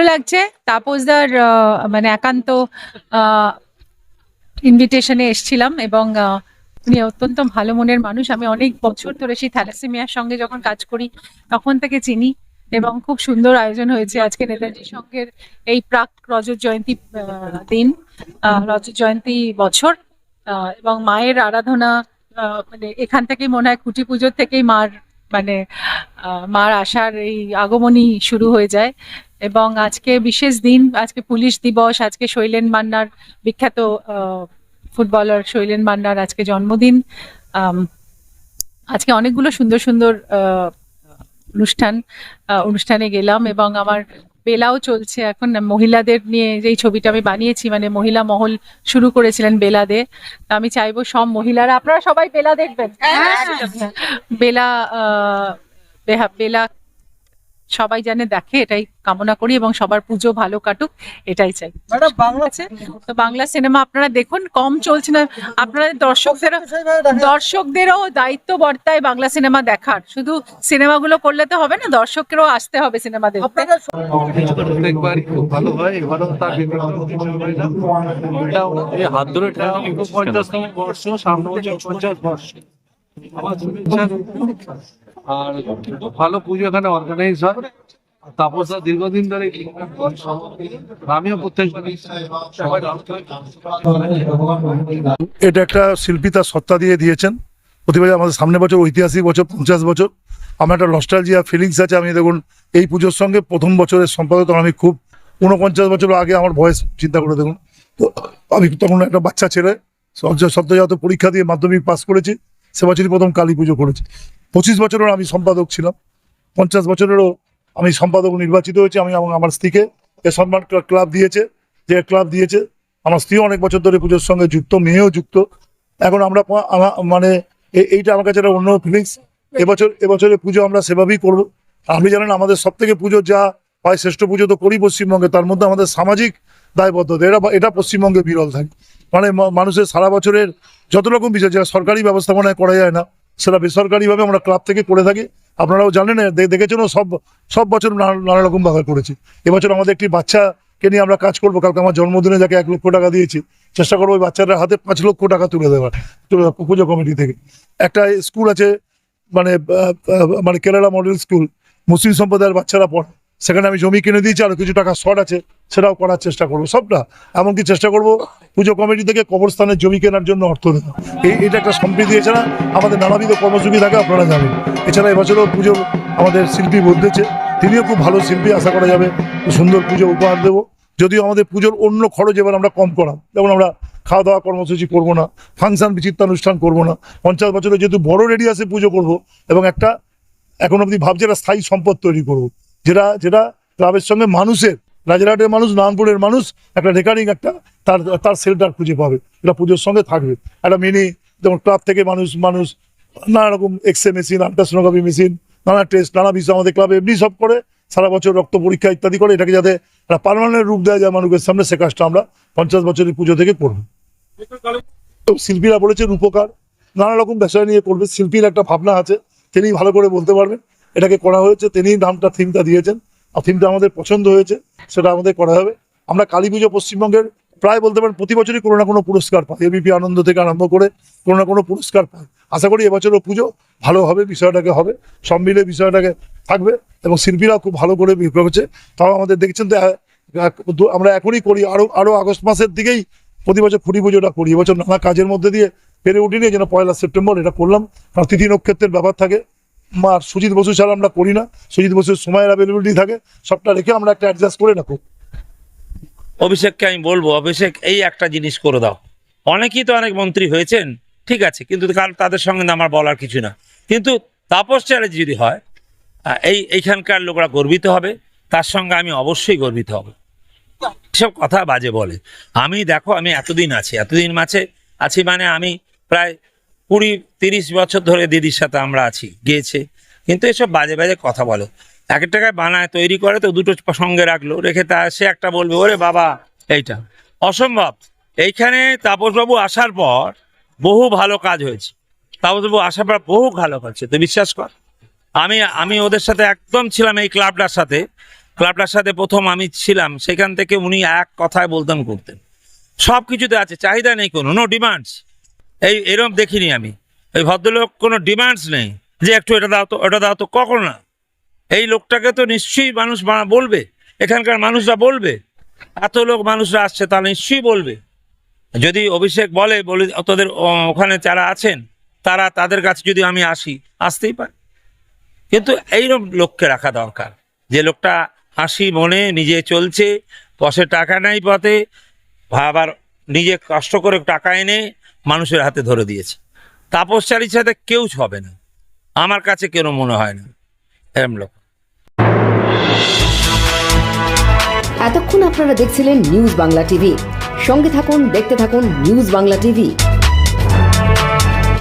লাগছে তাপসদার মানে একান্ত ইনভিটেশনে এসেছিলাম এবং উনি অত্যন্ত ভালো মনের মানুষ। আমি অনেক বছর ধরে সেই থ্যালাসেমিয়ার সঙ্গে যখন কাজ করি তখন থেকে চিনি এবং খুব সুন্দর আয়োজন হয়েছে আজকে নেতাজি সঙ্গের এই প্রাক রজত জয়ন্তী দিন, রজত জয়ন্তী বছর, এবং মায়ের আরাধনা, মানে এখান থেকেই মনে হয় খুঁটি পুজোর থেকেই মার মানে মার আসার এই আগমনী শুরু হয়ে যায়। এবং আজকে বিশেষ দিন, আজকে পুলিশ দিবস, আজকে শৈলেন মান্নার, বিখ্যাত ফুটবলার শৈলেন মান্নার আজকে জন্মদিন। আজকে অনেকগুলো সুন্দর সুন্দর অনুষ্ঠানে গেলাম এবং আমার বেলাও চলছে এখন। মহিলাদের নিয়ে যেই ছবিটা আমি বানিয়েছি, মানে মহিলা মহল শুরু করেছিলেন বেলা দে। আমি চাইবো সব মহিলারা, আপনারা সবাই বেলা দেখবেন, বেলা বেলা সবাই জানে দেখে, এটাই কামনা করি এবং সবার পুজো ভালো কাটুক এটাই চাই। বাংলা আছে তো বাংলা সিনেমা আপনারা দেখুন, কম চলছে না, আপনাদের দর্শকদেরও দায়িত্ব বর্তায় বাংলা সিনেমা দেখার। শুধু সিনেমাগুলো করলে তো হবে না, দর্শকেরও আসতে হবে সিনেমা দেখতে। প্রত্যেকবার খুব ভালো হয়, এবারও তার হাত ধরে 50তম বর্ষ, সামনে 50 বর্ষ। আমার শুভেচ্ছা আর খুব ভালো পুজো এখানে অর্গানাইজ হয়। তাপসদা দীর্ঘদিন ধরে আমিও প্রত্যেকবার এটা একটা শিল্পী তার সত্তা দিয়ে দিয়েছেন। প্রতিবার আমাদের সামনে বছর ঐতিহাসিক বছর, 50 বছর। আমার একটা নস্টালজিয়া ফিলিংস আছে। আমি দেখুন এই পুজোর সঙ্গে প্রথম বছরের সম্পাদক, তখন আমি খুব 49 বছর আগে আমার বয়স চিন্তা করে দেখুন। তো আমি তখন একটা বাচ্চা ছেলে সদ্যজাত পরীক্ষা দিয়ে মাধ্যমিক পাস করেছি, সে বছরই প্রথম কালী পুজো করেছি। 25 বছরের আমি সম্পাদক ছিলাম, 50 বছরেরও আমি সম্পাদক নির্বাচিত হয়েছি। আমি এবং আমার স্ত্রীকে এ সম্মান ক্লাব দিয়েছে, যে ক্লাব দিয়েছে। আমার স্ত্রী অনেক বছর ধরে পুজোর সঙ্গে যুক্ত, মেয়েও যুক্ত। এখন আমরা মানে এইটা আমার কাছে একটা অন্য ফিলিংস। এবছরের পুজো আমরা সেভাবেই করবো। আপনি জানেন আমাদের সব থেকে পুজো যা হয়, শ্রেষ্ঠ পুজো তো করি পশ্চিমবঙ্গে, তার মধ্যে আমাদের সামাজিক দায়বদ্ধতা এটা পশ্চিমবঙ্গে বিরল থাকে। মানে মানুষের সারা বছরের যত রকম বিষয় যা সরকারি ব্যবস্থাপনায় করা যায় না, সেটা বেসরকারিভাবে আমরা ক্লাব থেকে করে থাকি। আপনারাও জানেন, দেখেছেনও, সব বছর নানা রকম ভাবে করেছি। এবছর আমাদের একটি বাচ্চাকে নিয়ে আমরা কাজ করবো। কালকে আমার জন্মদিনে যাকে 1 লক্ষ টাকা দিয়েছি, চেষ্টা করবো ওই বাচ্চাটার হাতে 5 লক্ষ টাকা তুলে দেওয়ার পুজো কমিটি থেকে। একটা স্কুল আছে মানে কেরালা মডেল স্কুল, মুসলিম সম্প্রদায়ের বাচ্চারা পড়ে, সেখানে আমি জমি কিনে দিয়েছি, আর কিছু টাকা শর্ট আছে, সেটাও করার চেষ্টা করবো। সবটা এমনকি চেষ্টা করবো পুজো কমিটি থেকে কবরস্থানের জমি কেনার জন্য অর্থ দেওয়া। এটা একটা সম্প্রীতি। এছাড়া আমাদের নানাবিধ কর্মসূচি থাকে, আপনারা জানেন। এছাড়া এবছরও পুজো আমাদের শিল্পী বদলেছে, তিনিও খুব ভালো শিল্পী। আশা করা যাবে সুন্দর পুজো উপহার দেবো। যদিও আমাদের পুজোর অন্য খরচ এবার আমরা কম করা, যেমন আমরা খাওয়া দাওয়া কর্মসূচি করবো না, ফাংশন বিচিত্রানুষ্ঠান করবো না। 50 বছরে যেহেতু বড় রেডিয়াসে পুজো করবো, এবং একটা এখন অব্দি ভাবছি একটা স্থায়ী সম্পদ তৈরি করবো, যেটা ক্লাবের সঙ্গে মানুষের, রাজারহাটের মানুষ, নারায়ণপুরের মানুষ একটা রেকারিং একটা তার সেল্টার খুঁজে পাবে। এটা পুজোর সঙ্গে থাকবে। একটা মিনি, যেমন ক্লাব থেকে মানুষ নানা রকম এক্সরে মেশিন, আল্ট্রাসোনোগ্রাফি মেশিন, নানা টেস্ট, নানা বিষয় আমাদের ক্লাবে এমনি সব করে, সারা বছর রক্ত পরীক্ষা ইত্যাদি করে। এটাকে যাতে একটা পার্মানেন্ট রূপ দেওয়া যায় মানুষের সামনে, সে কাজটা আমরা 50 বছরের পুজো থেকে করবো। তো শিল্পীরা বলেছেন উপকার, নানা রকম বিষয় নিয়ে করবে। শিল্পীর একটা ভাবনা আছে, তিনি ভালো করে বলতে পারবেন। এটাকে করা হয়েছে, তিনি নামটা থিমটা দিয়েছেন, আর থিমটা আমাদের পছন্দ হয়েছে, সেটা আমাদের করা হবে। আমরা কালী পুজো পশ্চিমবঙ্গের প্রায় বলতে পারেন প্রতি বছরই কোনো না কোনো পুরস্কার পাই, এবিপি আনন্দ থেকে আরম্ভ করে কোনো না কোনো পুরস্কার পাই। আশা করি এবছরও পুজো ভালো হবে, বিষয়টাকে হবে, সব মিলে বিষয়টাকে থাকবে। এবং শিল্পীরাও খুব ভালো করে করছে। তাও আমাদের দেখছেন তো আমরা এখনই করি, আরো আগস্ট মাসের দিকেই প্রতি বছর খুঁটি পুজোটা করি। এবছর নানা কাজের মধ্যে দিয়ে পেরে উঠিনি, যেন 1 সেপ্টেম্বর এটা করলাম। কারণ তিথি নক্ষত্রের ব্যাপার থাকে, আর সুজিত বসু ছাড়া আমরা করি না। সুজিত বসুর সময়ের অ্যাভেলেবিলিটি থাকে, সবটা রেখে আমরা একটা অ্যাডজাস্ট করে রাখবো। অভিষেককে আমি বলবো, অভিষেক এই একটা জিনিস করে দাও। অনেকেই তো অনেক মন্ত্রী হয়েছেন, ঠিক আছে, কিন্তু তাদের সঙ্গে আমার বলার কিছু না। কিন্তু তাপস চ্যাটার্জি যদি হয়, এইখানকার লোকরা গর্বিত হবে, তার সঙ্গে আমি অবশ্যই গর্বিত হব। এসব কথা বাজে বলে। আমি দেখো, আমি এতদিন আছি মানে আমি প্রায় 20-30 বছর ধরে দিদির সাথে আমরা আছি, গিয়েছে। কিন্তু এসব বাজে বাজে কথা বলে। 1 টাকায় বানায়, তৈরি করে, তো দুটো সঙ্গে রাখলো, রেখে সে একটা বলবে ওরে বাবা, এইটা অসম্ভব। এইখানে তাপসবাবু আসার পর বহু ভালো কাজ হয়েছে। তাপসবাবু আসার পর বহু ভালো হচ্ছে, তো বিশ্বাস কর। আমি ওদের সাথে একদম ছিলাম, এই ক্লাবটার সাথে। ক্লাবটার সাথে প্রথম আমি ছিলাম, সেখান থেকে উনি এক কথায় বলতেন করতেন। সব কিছুতে আছে, চাহিদা নেই কোনো, নো ডিমান্ডস। এরকম দেখিনি আমি। এই ভদ্রলোক কোনো ডিমান্ডস নেই যে একটু এটা দাও তো ওটা দাও তো, কখনো না। এই লোকটাকে তো নিশ্চয়ই মানুষ বলবে, এখানকার মানুষরা বলবে, এত লোক মানুষরা আসছে তারা নিশ্চয়ই বলবে। যদি অভিষেক বলে তোদের ওখানে যারা আছেন তারা, তাদের কাছে যদি আমি আসতেই পারি। কিন্তু এইরকম লোককে রাখা দরকার, যে লোকটা হাসি মনে নিজে চলছে, পয়সা টাকা নাই পথে, আবার নিজে কষ্ট করে টাকা এনে মানুষের হাতে ধরে দিয়েছে। তাপসচারীর সাথে কেউ হবে না, আমার কাছে কেন মনে হয় না এরম লোক। এতক্ষণ আপনারা দেখছিলেন নিউজ বাংলা টিভি। সঙ্গে থাকুন, দেখতে থাকুন নিউজ বাংলা টিভি।